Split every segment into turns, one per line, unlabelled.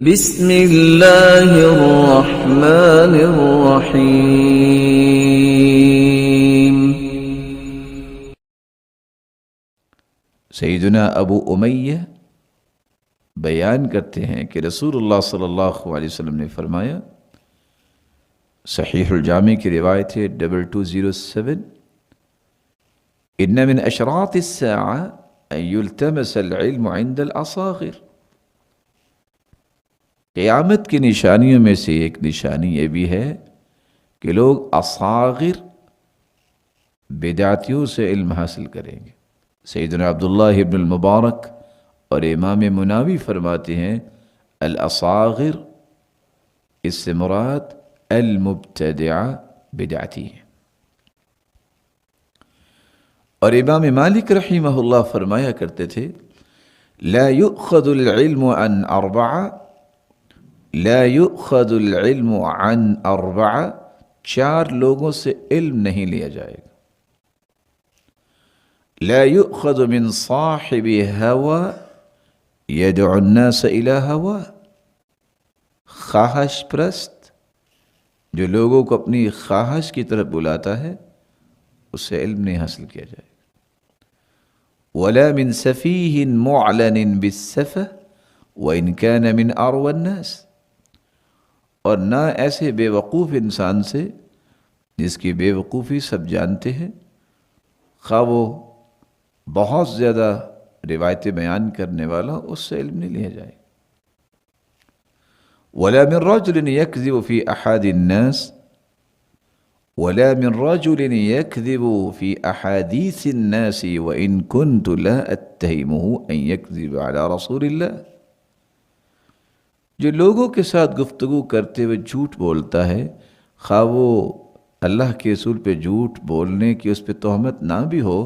بسم اللہ الرحمن الرحیم۔
سیدنا ابو امیہ بیان کرتے ہیں کہ رسول اللہ صلی اللہ علیہ وسلم نے فرمایا، صحیح الجامع کی روایت ہے 2207، ان من اشراط الساعة ان يلتمس العلم عند الاصاغر۔ قیامت کی نشانیوں میں سے ایک نشانی یہ بھی ہے کہ لوگ اصاغر بدعتیوں سے علم حاصل کریں گے۔ سیدنا عبداللہ ابن المبارک اور امام مناوی فرماتے ہیں الاصاغر اس سے مراد المبتدعہ بدعتی ہے۔ اور امام مالک رحمہ اللہ فرمایا کرتے تھے لا يؤخذ العلم عن اربعہ، لا يؤخذ العلم عن اربعہ، چار لوگوں سے علم نہیں لیا جائے گا۔ لا يؤخذ من صاحب هوى يدعو الناس الى هوى، خواہش پرست جو لوگوں کو اپنی خواہش کی طرف بلاتا ہے اس سے علم نہیں حاصل کیا جائے گا۔ ولا من سفیہ معلن بالسفہ وان كان من اروى الناس، اور نہ ایسے بے وقوف انسان سے جس کی بے وقوفی سب جانتے ہیں، خواہ وہ بہت زیادہ روایتیں بیان کرنے والا، اس سے علم نہیں لیا جائے۔ ولا من رجل يكذب في احد الناس، ولا من رجل يكذب في احاديث الناس وان كنت لا اتهمه ان يكذب على رسول الله، جو لوگوں کے ساتھ گفتگو کرتے ہوئے جھوٹ بولتا ہے، خواہ وہ اللہ کے رسول پہ جھوٹ بولنے کی اس پہ تہمت نہ بھی ہو،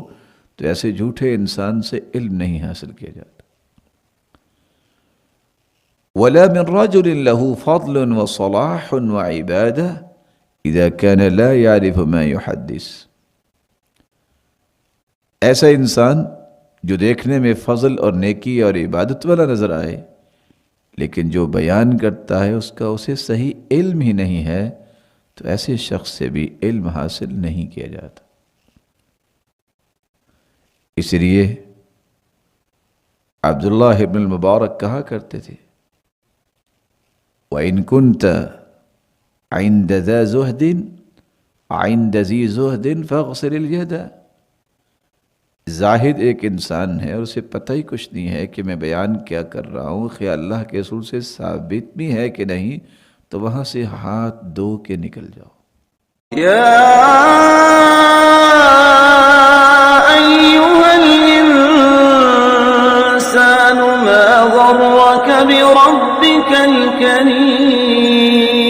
تو ایسے جھوٹے انسان سے علم نہیں حاصل کیا جاتا۔ ولا من رجل له فضل وصلاح وعبادة اذا كان لا يعرف ما يحدث، ایسا انسان جو دیکھنے میں فضل اور نیکی اور عبادت والا نظر آئے لیکن جو بیان کرتا ہے اس کا اسے صحیح علم ہی نہیں ہے، تو ایسے شخص سے بھی علم حاصل نہیں کیا جاتا۔ اس لیے عبداللہ ابن المبارک کہا کرتے تھے وَإِن كُنْتَ عِنْدَ ذَا زُهْدٍ عِنْدَ ذِي زُهْدٍ فَاغْسِلِ الْيَدَ، زاہد ایک انسان ہے اور اسے پتہ ہی کچھ نہیں ہے کہ میں بیان کیا کر رہا ہوں، خیا اللہ کے رسول سے ثابت بھی ہے کہ نہیں، تو وہاں سے ہاتھ دھو کے نکل جاؤ۔
یا ایھا الانسان ما غرک بربک الکریم۔